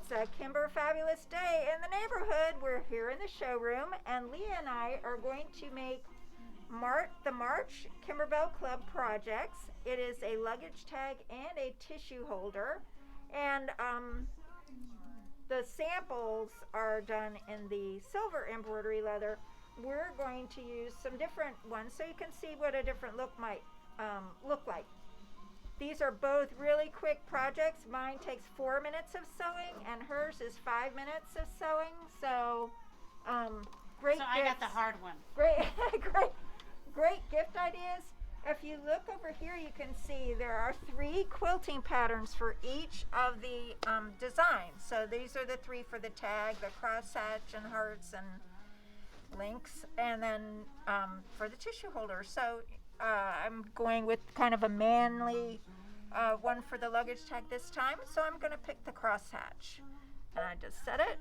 It's a Kimber fabulous day in the neighborhood. We're here in the showroom, and Leah and I are going to make the March Kimberbell Club projects. It is a luggage tag and a tissue holder, and the samples are done in the silver embroidery leather. We're going to use some different ones so you can see what a different look might look like. These are both really quick projects. Mine takes 4 minutes of sewing, and hers is 5 minutes of sewing. So, great. So I got the hard one. Great gift ideas. If you look over here, you can see there are 3 quilting patterns for each of the designs. So these are the 3 for the tag, the crosshatch and hearts and links, and then for the tissue holder. So I'm going with kind of a manly one for the luggage tag this time. So I'm going to pick the crosshatch, and I just set it.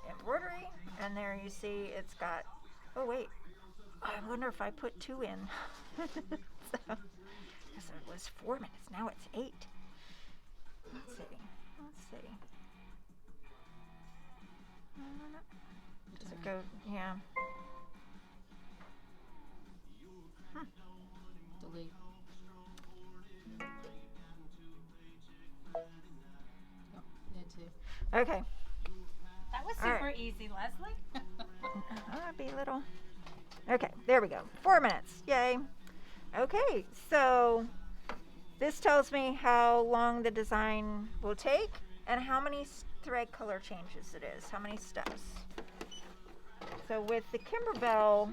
Embroidery, and there you see it's got, oh wait, I wonder if I put 2 in. So, because it was 4 minutes, now it's 8. Let's see. Does it go, yeah. Delete. Oh, did too. Okay. That was super easy, Leslie. I'll be little. Okay, there we go. 4 minutes. Yay. Okay, so this tells me how long the design will take and how many thread color changes it is, how many steps. So with the Kimberbell,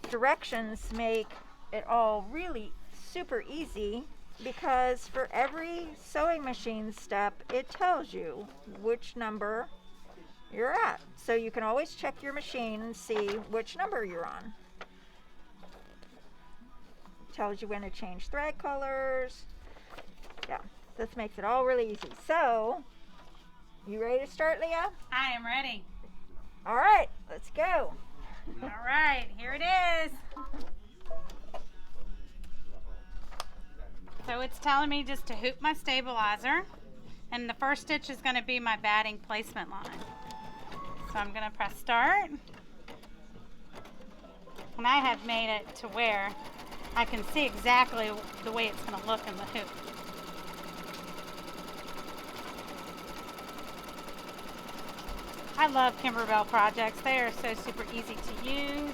directions make it all really super easy, because for every sewing machine step, it tells you which number you're at. So you can always check your machine and see which number you're on. Tells you when to change thread colors. Yeah, this makes it all really easy. So, you ready to start, Leah? I am ready. All right, let's go. All right, here it is. So it's telling me just to hoop my stabilizer, and the first stitch is going to be my batting placement line. So I'm going to press start, and I have made it to where I can see exactly the way it's going to look in the hoop. I love Kimberbell projects. They are so super easy to use.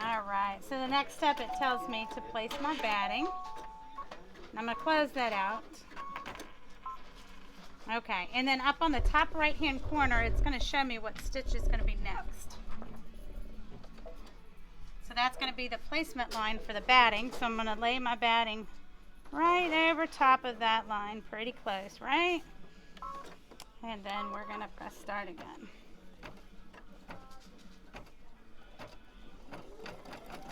Alright, so the next step, it tells me to place my batting. I'm going to close that out. Okay, and then up on the top right hand corner, it's going to show me what stitch is going to be next. So that's going to be the placement line for the batting. So I'm going to lay my batting right over top of that line, pretty close, right? And then we're going to press start again.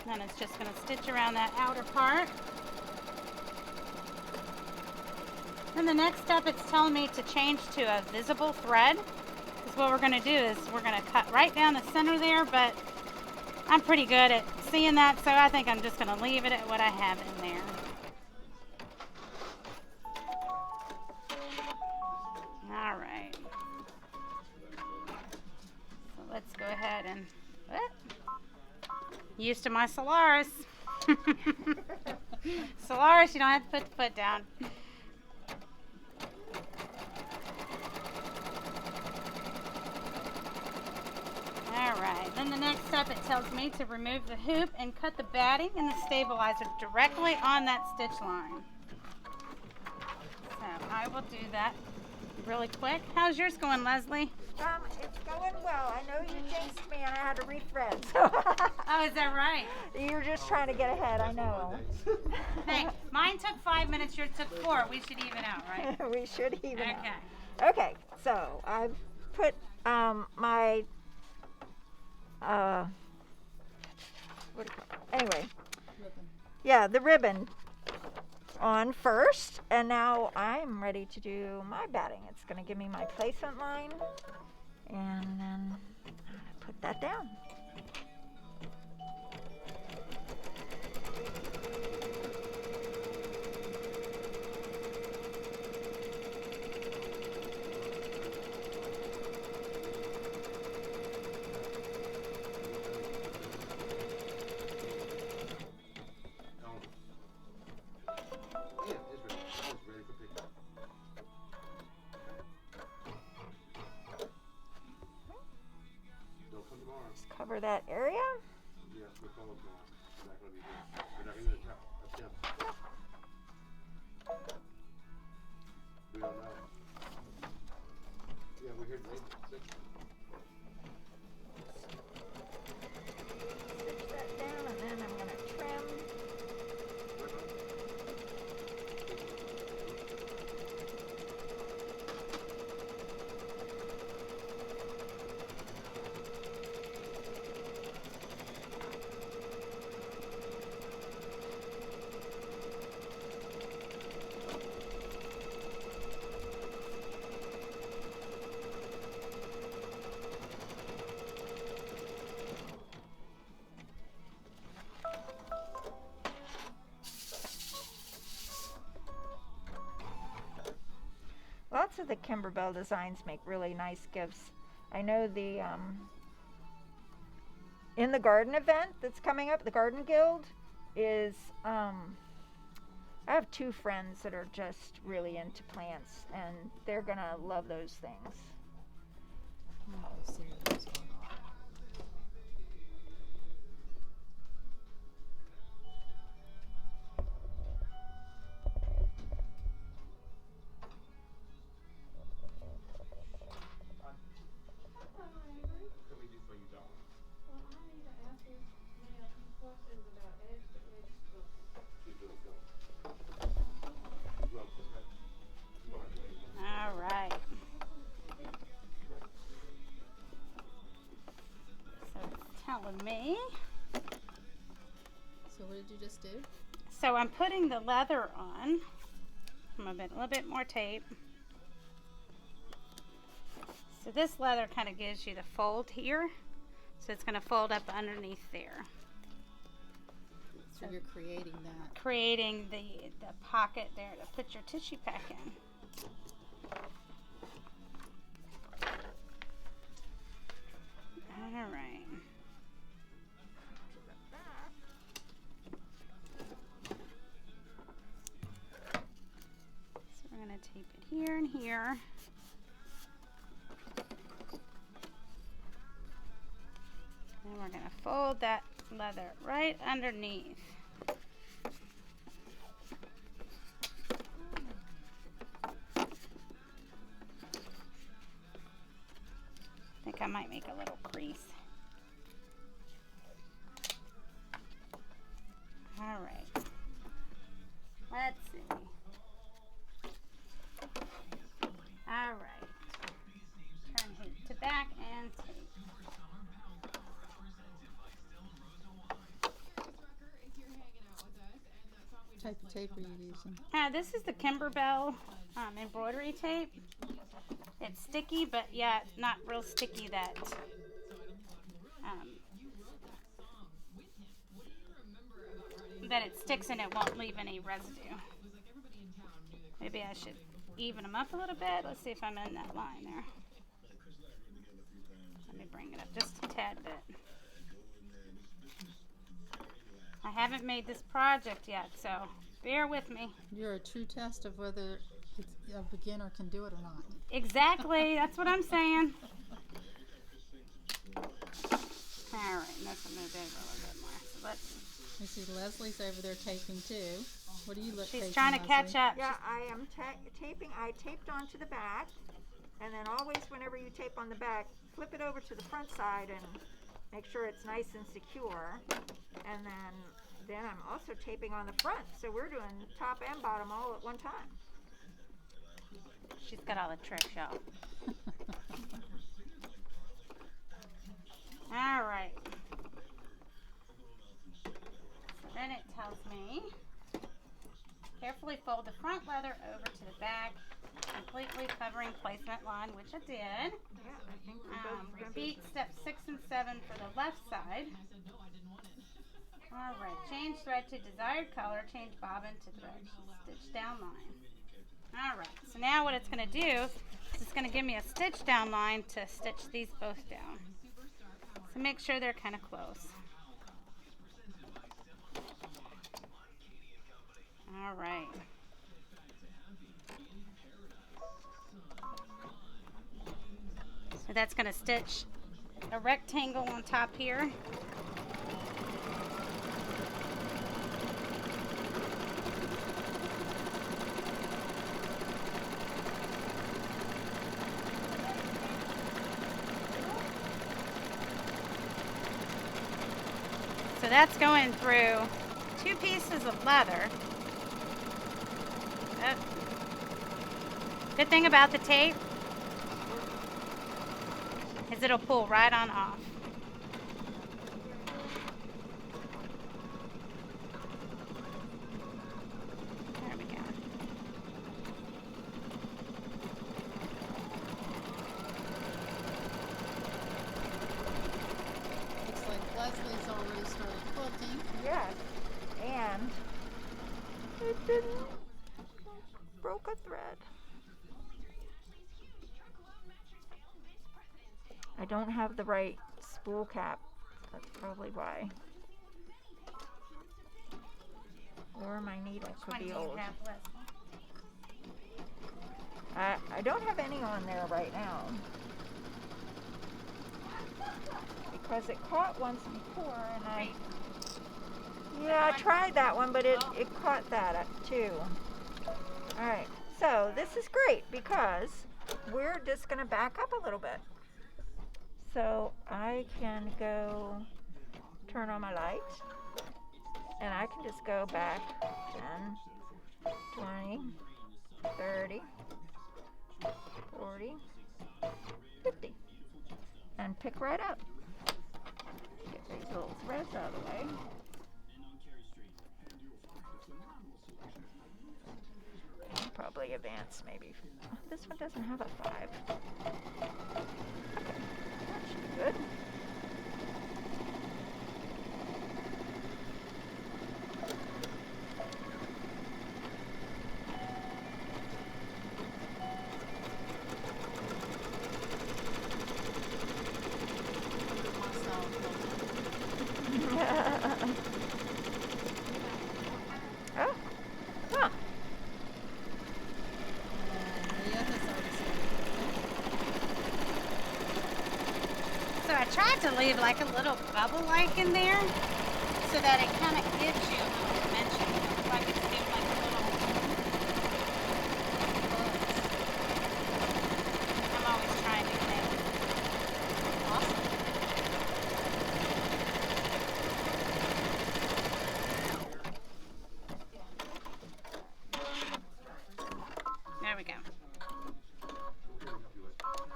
Then it's just going to stitch around that outer part. And the next step, it's telling me to change to a visible thread. Because what we're going to do is we're going to cut right down the center there, but I'm pretty good at seeing that, so I think I'm just going to leave it at what I have in there. All right. So let's go ahead and... Used to my Solaris. Solaris, you don't have to put the foot down. Alright, then the next step, it tells me to remove the hoop and cut the batting and the stabilizer directly on that stitch line. So I will do that really quick. How's yours going, Leslie? It's going well. I know you jinxed me and I had to rethread. So Oh, is that right? You're just trying to get ahead, I know. Hey, mine took 5 minutes, yours took 4. We should even out, right? We should even out. Okay. Okay, so I've put my what do you call it? Anyway, yeah, the ribbon on first, and now I'm ready to do my batting. It's going to give me my placement line, and then put that down. cover that area. Yes, we're closed now. We're not going to be here. We're not going to attempt. We don't know. Yeah, we're here late at 6. Stitch that down, and then I'm going to trim. Lots of the Kimberbell designs make really nice gifts. I know the in the garden event that's coming up, the Garden Guild is I have 2 friends that are just really into plants, and they're gonna love those things. All right. So it's telling me. So what did you just do? So I'm putting the leather on. A little bit more tape. So this leather kind of gives you the fold here. So it's going to fold up underneath there. So you're creating that. Creating the pocket there to put your tissue pack in. All right. So we're going to tape it here and here. And we're going to fold that leather right underneath. I think I might make a little crease. All right. Let's see. All right. Turn heat to back and tape. What type of tape are you using? This is the Kimberbell embroidery tape. It's sticky, but yet not real sticky that that it sticks and it won't leave any residue. Maybe I should even them up a little bit. Let's see if I'm in that line there. Let me bring it up just a tad bit. I haven't made this project yet, so bear with me. You're a true test of whether a beginner can do it or not. Exactly, that's what I'm saying. All right, let's move over a little bit more. So let's. You see Leslie's over there taping too. What do you look? She's trying to catch up. Yeah, I am taping. I taped onto the back, and then always whenever you tape on the back, flip it over to the front side and make sure it's nice and secure. And then I'm also taping on the front, so we're doing top and bottom all at one time. She's got all the tricks, y'all. All right. So then it tells me, carefully fold the front leather over to the back, completely covering placement line, which I did. Yeah, I think we're both Repeat steps 6 and 7 for the left side. All right, change thread to desired color, change bobbin to thread, stitch down line. All right, so now what it's going to do is it's going to give me a stitch down line to stitch these both down. So make sure they're kind of close. All right. So that's going to stitch a rectangle on top here. So that's going through 2 pieces of leather. Good thing about the tape is it'll pull right on off. There we go. Looks like Leslie's already started quilting. Yes, and it didn't. Broke a thread. I don't have the right spool cap. That's probably why. Or my needle could be old. I don't have any on there right now. Because it caught once before and I tried that one, but it caught that too. Alright, so this is great because we're just going to back up a little bit. So I can go turn on my light and I can just go back 10, 20, 30, 40, 50 and pick right up. Get these little threads out of the way. Probably advance maybe. Oh, this one doesn't have a 5. Okay, that should be good. Oh, huh. So I tried to leave like a little bubble like in there so that it kind of gives you a little dimension. Like it's doing like a little I'm always trying new things. Awesome. There we go.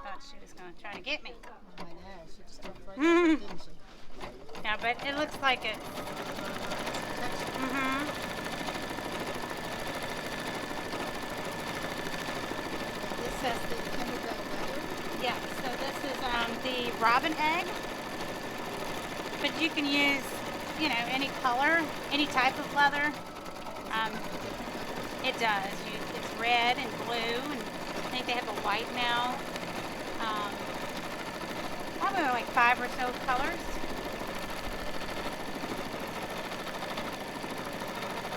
Thought she was going to try to get me. I know, she just jumped right in, didn't she? Yeah, but it looks like it. This says the Kimberbell leather. Yeah, so this is the robin egg. But you can use, you know, any color, any type of leather. It does. It's red and blue, and I think they have a white now. Probably like 5 or so colors.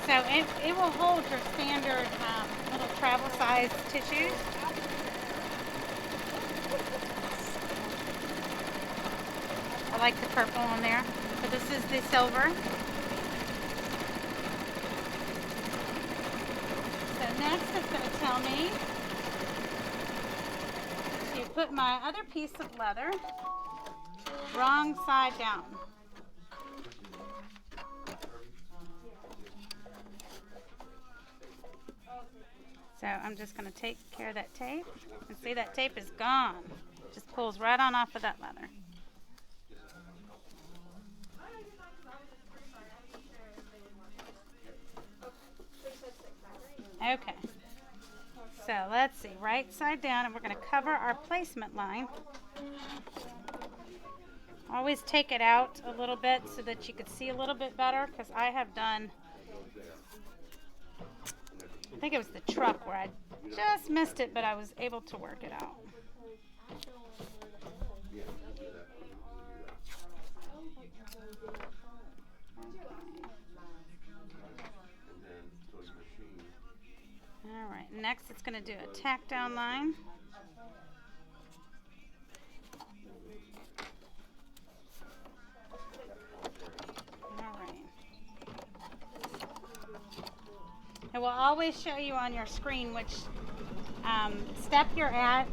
So it will hold your standard little travel size tissues. I like the purple on there. So this is the silver. So next it's going to tell me to put my other piece of leather wrong side down. So I'm just going to take care of that tape. And see, that tape is gone. Just pulls right on off of that leather. Okay. So let's see, right side down, and we're going to cover our placement line. Always take it out a little bit so that you could see a little bit better, because I have done, I think it was the truck where I just missed it, but I was able to work it out. All right, next it's going to do a tack down line. will always show you on your screen which step you're at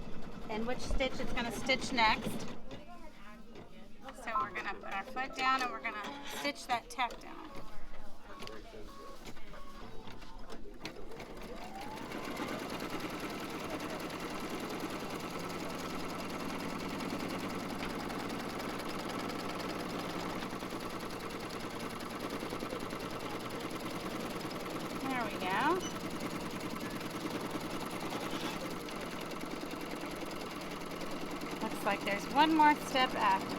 and which stitch it's going to stitch next. So we're going to put our foot down and we're going to stitch that tack down. There we go. Looks like there's one more step after.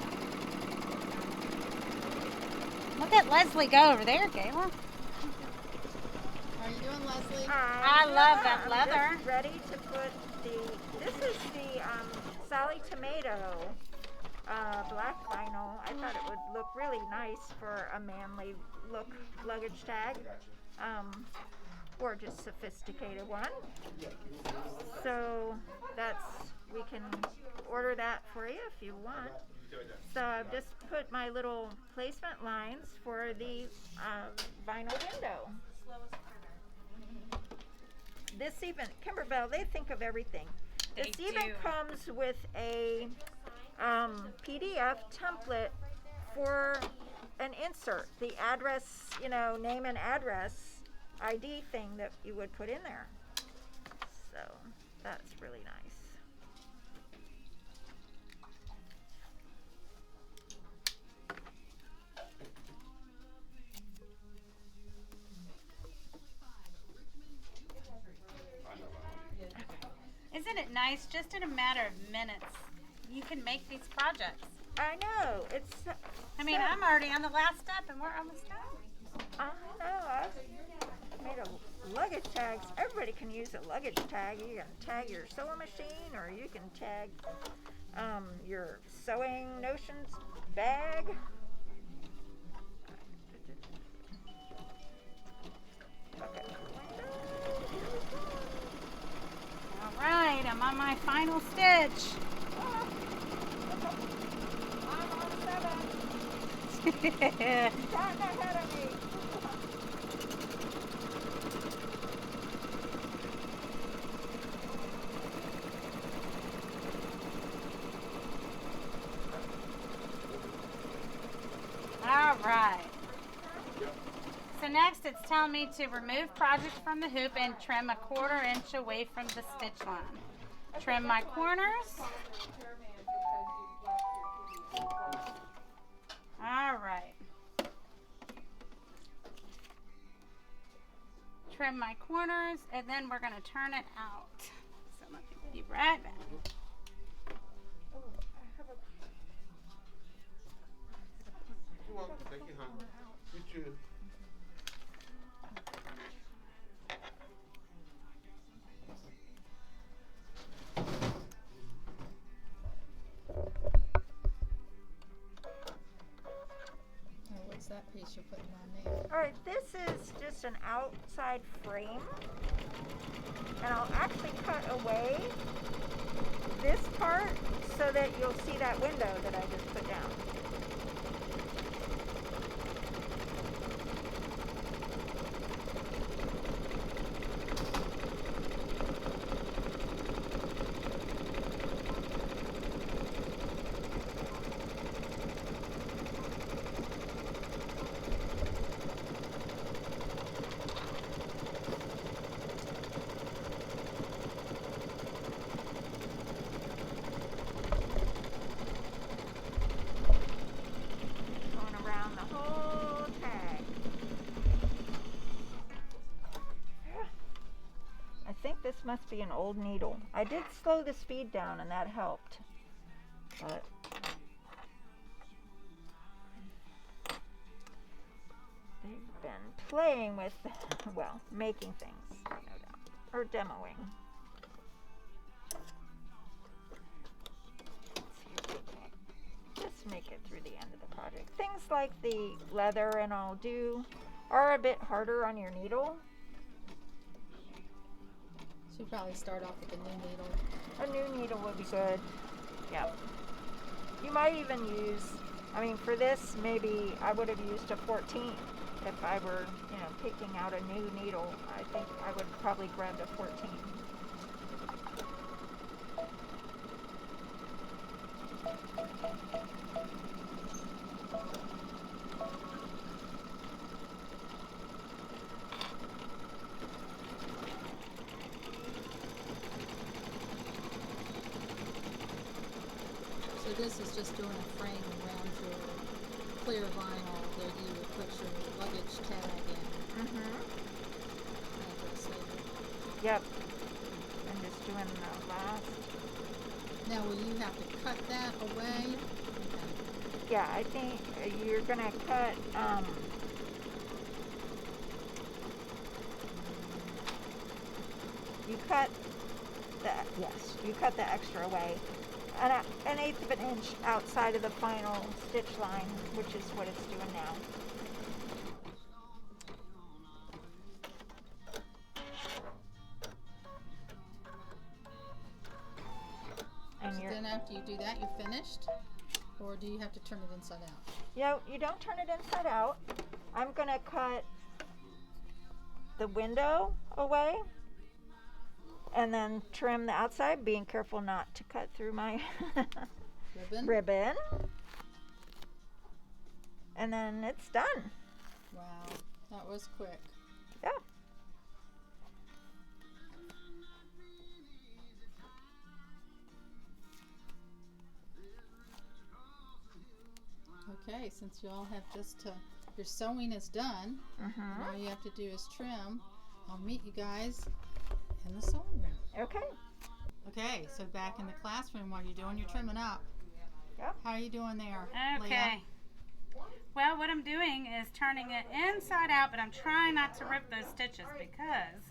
Look at Leslie go over there, Kayla. How are you doing, Leslie? I love that leather. I'm just ready to put this is the Sally Tomato black vinyl. I thought it would look really nice for a manly look luggage tag. Or just sophisticated one. So we can order that for you if you want. So I've just put my little placement lines for the vinyl window. This even, Kimberbell, they think of everything. This even comes with a PDF template for an insert, the address, name and address ID thing that you would put in there. So that's really nice. Isn't it nice? Just in a matter of minutes, you can make these projects. I know. It's. I'm already on the last step and we're almost done. I know. I've made a luggage tags. Everybody can use a luggage tag. You can tag your sewing machine, or you can tag your sewing notions bag. Okay. All right, I'm on my final stitch. I'm on 7. Gotten ahead of me. All right. So next it's telling me to remove project from the hoop and trim a 1/4 inch away from the stitch line. Trim my corners. All right. Trim my corners and then we're going to turn it out. So let me be right back. You're welcome. Thank you, hon. You too. What's that piece you're putting on there? All right, this is just an outside frame, and I'll actually cut away this part so that you'll see that window that I just put down. This must be an old needle. I did slow the speed down and that helped. But they've been playing with, well, making things, no doubt, or demoing. Let's see if we can just make it through the end of the project. Things like the leather and all are a bit harder on your needle. Should probably start off with a new needle. A new needle would be good. Yep. You might even use, for this, maybe I would have used a 14. if I were, picking out a new needle, I think I would probably grab the 14. So this is just doing a frame around your clear vinyl that you would put your luggage tag in. Yep. I'm just doing the last. Now will you have to cut that away? Yeah, I think you're gonna cut, you cut the extra away. An eighth of an inch outside of the final stitch line, which is what it's doing now. And So then after you do that, you're finished? Or do you have to turn it inside out? You don't turn it inside out. I'm gonna cut the window away and then trim the outside, being careful not to cut through my ribbon. And then it's done. Wow, that was quick. Yeah. Okay, since you all have your sewing is done, all you have to do is trim. I'll meet you guys in the sewing room. Okay. Okay, so back in the classroom while you're doing your trimming up. Yep. How are you doing there, Okay. Leah? Well, what I'm doing is turning it inside out, but I'm trying not to rip those stitches because,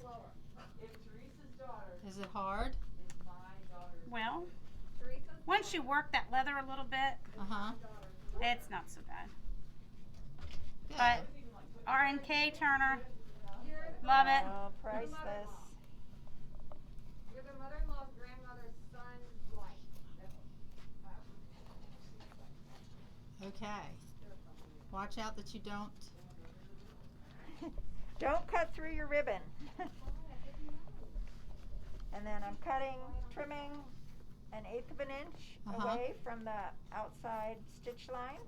Is it hard? well, once you work that leather a little bit, it's not so bad. Good. But R&K Turner, love it. Oh, priceless. You're the mother-in-law's grandmother's son's wife. Okay. Watch out that you don't. Don't cut through your ribbon. And then I'm trimming an eighth of an inch away from the outside stitch line.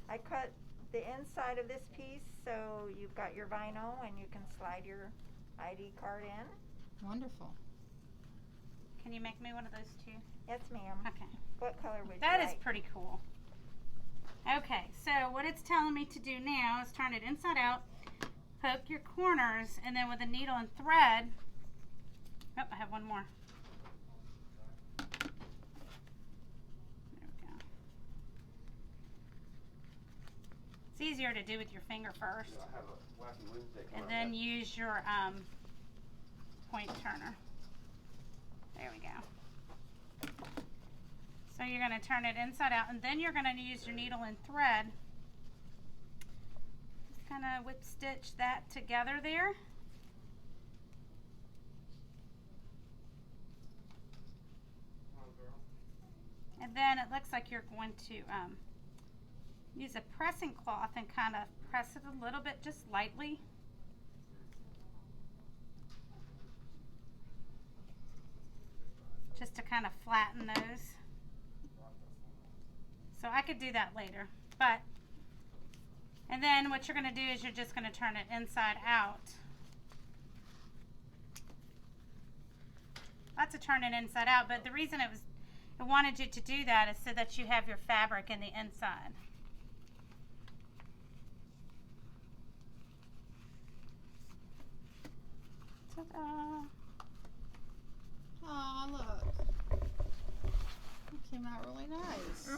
I cut the inside of this piece so you've got your vinyl and you can slide your ID card in. Wonderful. Can you make me one of those too? Yes, ma'am. Okay. What color would you That like? is pretty cool. Okay, so what it's telling me to do now is turn it inside out, poke your corners, and then with a needle and thread, oh, I have one more. There we go. It's easier to do with your finger first, I have a Wacky Wednesday and coming then up. use your point turner. There we go. So you're going to turn it inside out, and then you're going to use your needle and thread. Just kind of whip stitch that together there. And then it looks like you're going to use a pressing cloth and kind of press it a little bit, just lightly. Just to kind of flatten those. So I could do that later, and then what you're going to do is you're just going to turn it inside out. Lots of turning inside out, but the reason it wanted you to do that is so that you have your fabric in the inside. Ta-da! Oh, look. It came out really nice.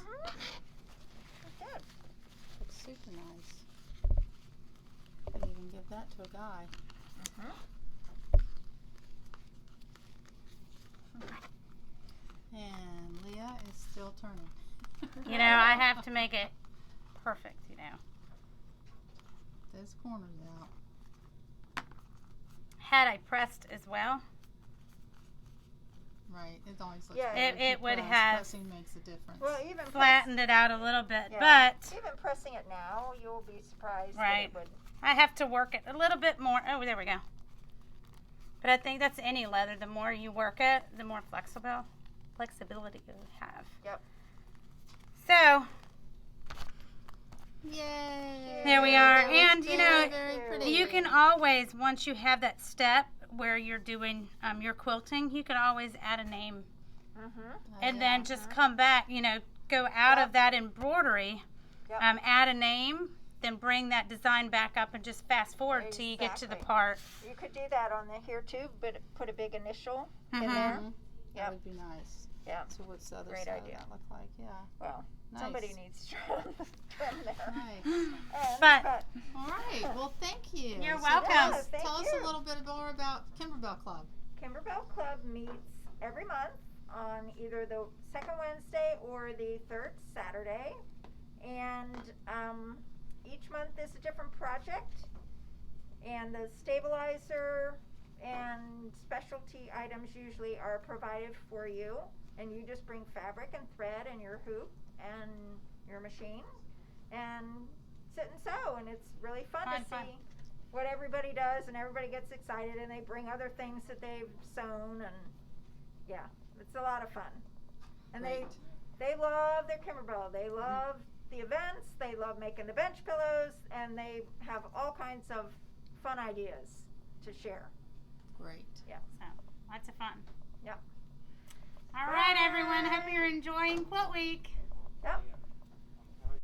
Good. Looks super nice. Could even give that to a guy. And Leah is still turning. You know, I have to make it perfect, you know. Those corners out. Had I pressed as well, Right. It always looks Yeah. better if It you would press. have Pressing makes a difference. Well, even flattened it out a little bit, yeah, but even pressing it now, you'll be surprised Right. that it would. I have to work it a little bit more. Oh, there we go. But I think that's any leather. The more you work it, the more flexibility you'll have. Yep. So Yay! there we are. That was And, you know, very pretty. you can always, once you have that step where you're doing your quilting, you can always add a name and then just come back, you know, go out of that embroidery, Yep. add a name, then bring that design back up and just fast forward till you get to the Exactly. part. You could do that on the here too, but put a big initial in Mhm. there. That Yep. would be nice. Yeah. So what's the other Great side idea. of that look like? Yeah. Well, Nice. somebody needs to trim there. Nice. And, But- All right. Well, thank you. You're So welcome. Tell us, Thank tell us you. a little bit more about Kimberbell Club. Kimberbell Club meets every month on either the second Wednesday or the third Saturday. And each month is a different project. And the stabilizer and specialty items usually are provided for you. And you just bring fabric and thread and your hoop and your machine and sit and sew. And it's really fun to Fun. see what everybody does, and everybody gets excited and they bring other things that they've sewn, and yeah, it's a lot of fun. And Great. they love their Kimberbell. They love the events, they love making the bench pillows, and they have all kinds of fun ideas to share. Great. So, lots of fun. Yep. All right, everyone. Hope you're enjoying Quilt Week. Yep.